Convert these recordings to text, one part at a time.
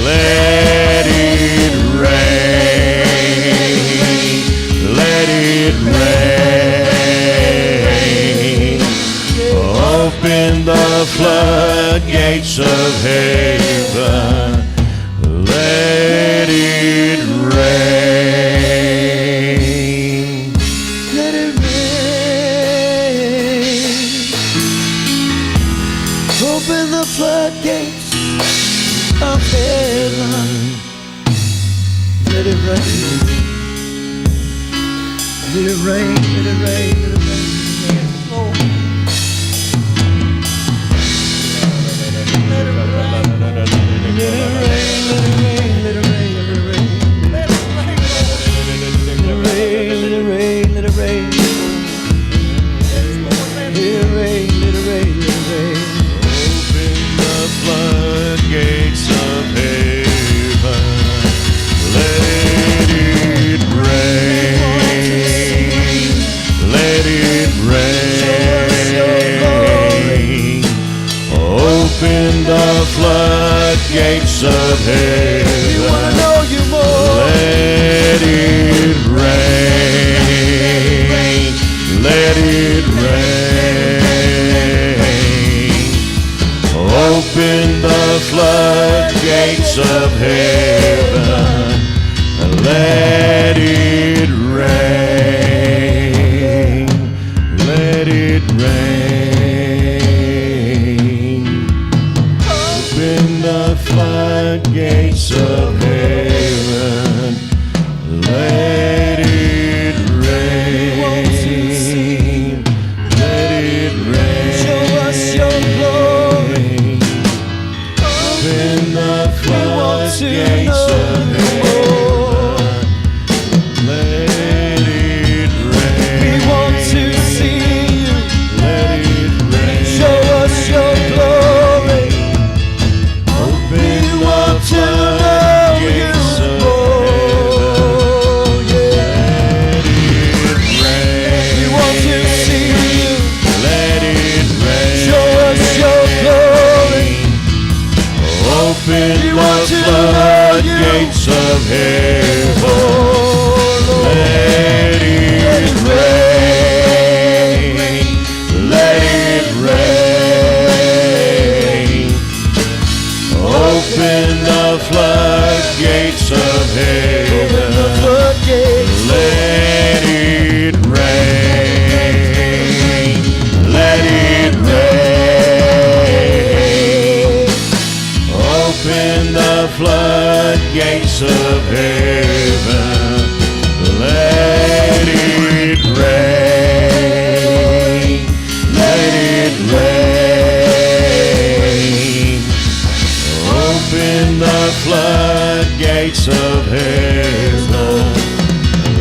Let it rain. Let it rain. Open the floodgates of heaven. Let it rain. Let it rain. Open the floodgates of heaven. Let it rain. Let it rain. Let it rain. Let it rain. Yes, Lord. Let it rain. Let it rain. Let it rain. Let it rain. Let it rain. Let it rain. Let it rain. Let it rain. Let it rain. Let it rain. Let it rain. Open the floodgates of heaven. Let it rain. Let it rain. Open the floodgates of heaven. We want to know you more. Let it rain. Let it rain. Open the floodgates of heaven. Let it rain. Let it rain. Open the floodgates of heaven. Let it rain. Let it rain. Show us your glory. Open the floodgates of heaven. Let it rain. We want to see you. Let it rain. Show us your glory. Open We want the to know you floodgates of more. Yeah. Let it rain. We want to see you. Let it rain. Show us your glory. Open We the want to know you. floodgates of heaven. Oh, Lord. Let it rain. Let it rain. Open the floodgates of Open the heaven. floodgates. Let it rain. Let it rain. Open the floodgates of heaven. Let it rain. Let it rain. Open the floodgates of heaven.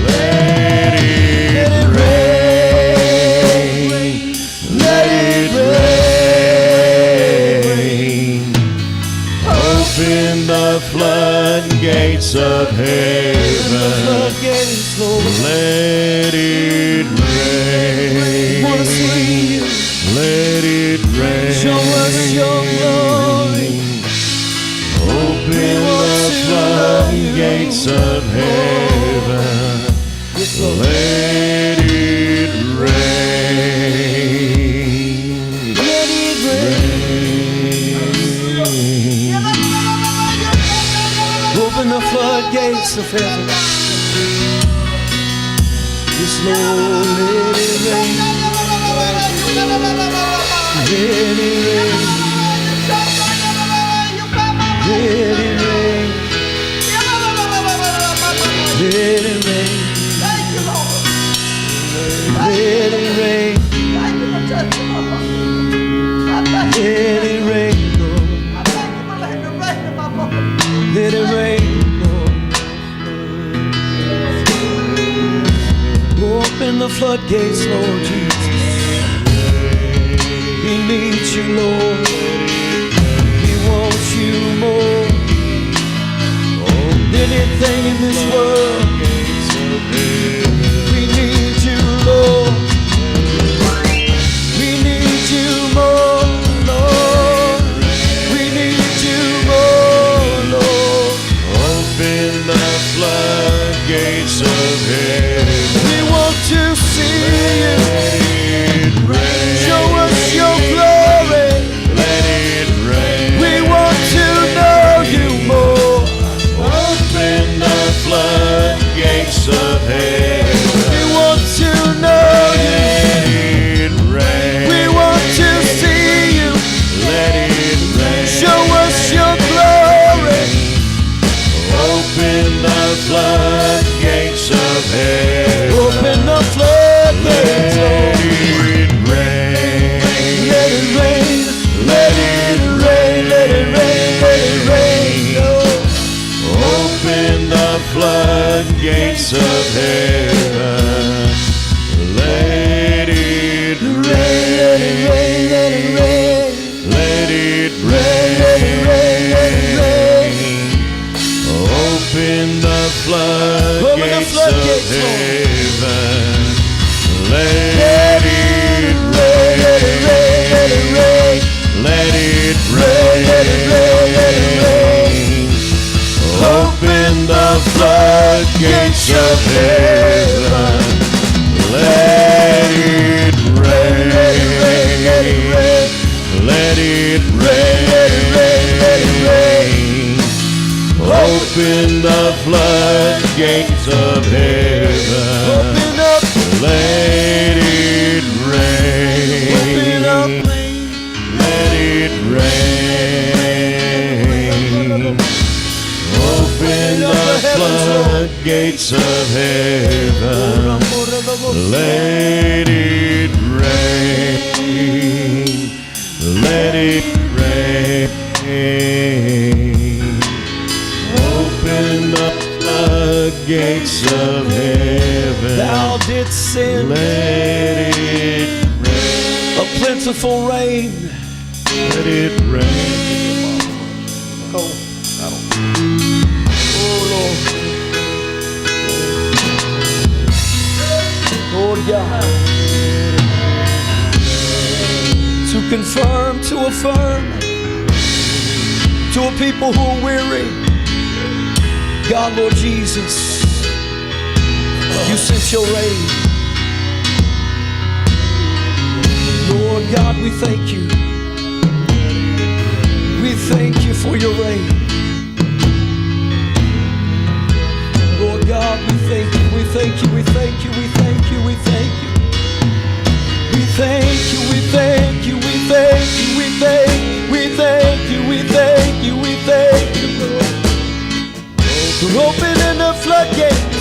Let it rain. Let it rain. Open the floodgates of heaven. Floodgates, Lord. Let it Wanna see rain. you. Let it rain. Show us your glory. Open We want the to floodgates know you. of heaven. Yes, Lord. Let it rain. Let it rain. Open the floodgates of heaven. Yes, Lord, let it rain. Let it rain. Let it rain. Let it rain. Let it rain. Let it rain, Lord. Let it rain, Lord. Open the floodgates, Lord Jesus. We need you, Lord. We want you more than anything in this world. We need you, Lord. We need you more, Lord. We need you more, Lord. floodgates of heaven. Open the floodgates, Lord. Let it rain. Let it rain. Let it rain. Let it rain. Let it rain. Lord. Open the floodgates of heaven. Let it rain. Let it rain. Let it rain. Let it Let it rain. Let it rain. Open the floodgates of heaven. Let it rain. Let it rain. Let it rain. Let it Let it rain. Let it rain. Open the floodgates of heaven. Let it rain. Let it rain. Let it rain. Let it Let it rain. Let it rain. Open the floodgates of heaven. Open up. Let it Open up. rain. Let it rain. Open the floodgates of heaven. Let it rain. Let it rain. Open the floodgates of heaven. Thou didst send Let it rain. a plentiful rain. Let it rain. Oh, Lord. Lord God. To confirm, to affirm, to a people who are weary. God, Lord Jesus, you sent your rain. Lord God, we thank you. We thank you for your rain. Lord God, we thank you, we thank you, we thank you, we thank you, we thank you. We thank you, we thank you, we thank you, we thank you, we thank you, we thank you, we thank you, Lord. For opening the floodgates.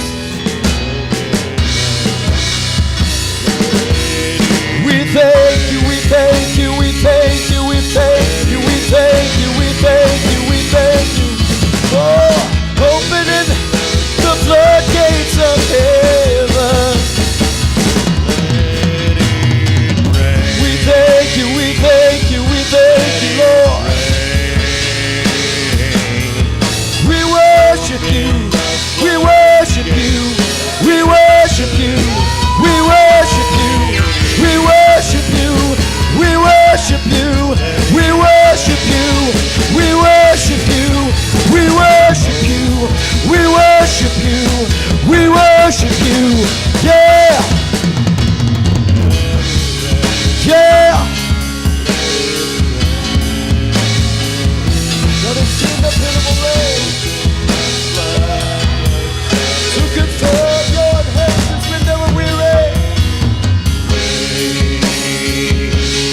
We thank you, we thank you, we thank you, we thank you, we thank you, we thank you, we thank you. Oh, opening the floodgates of heaven. We thank you, we thank you, we thank you, Lord. We worship you, we worship you, we worship you, we worship you, we worship you, we worship you, we worship you, we worship you, we worship you, we worship you, we worship you, yeah, yeah. Let us sing the pitiful rain to confirm your inheritance when they were weary.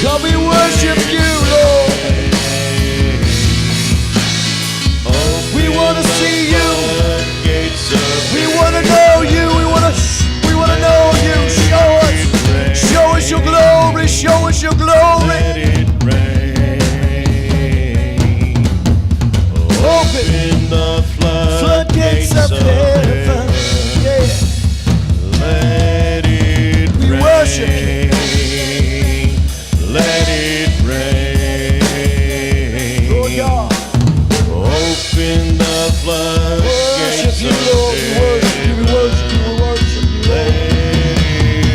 God, we worship you, Lord. We want to see you. We want to know you. We want to know you. Show us your glory. Show us your glory. Let it rain. Open the floodgates of heaven. Yeah. Let it We rain. worship you. Let it rain. Lord God. Open the floodgates Worship you, of Lord. We worship you. We worship you. We worship you, Lord. Let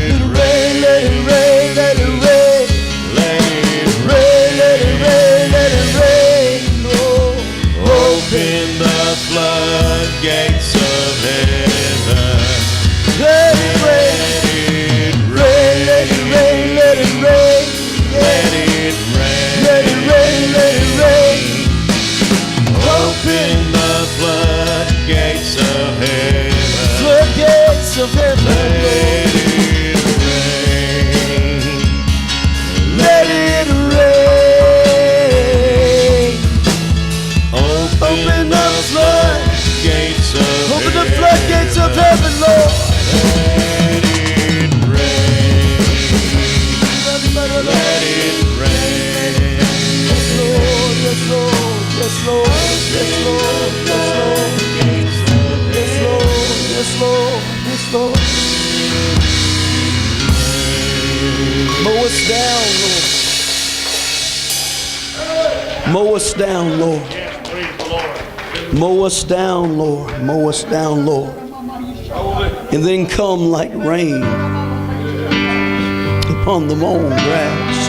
Let it rain. Let it rain. Let it rain. Let it Rain. Let it rain. Let it rain. Lord. open the floodgates of heaven. Let it rain. Rain. Let it rain. Let it rain. Let it rain. Let it rain. Let it rain. Open the floodgates of heaven. Floodgates of heaven. Let it rain. Let it rain. Open the floodgates of Open the the floodgates of heaven, Lord. Let it rain. Yes, Lord, yes, Lord, yes, Lord, yes, Lord, yes, Lord, yes, Lord, yes, Lord, yes, Lord. Mow us down, Lord. Mow us down, Lord. Mow us down, Lord. Mow us down, Lord. And then come like rain upon the mown grass.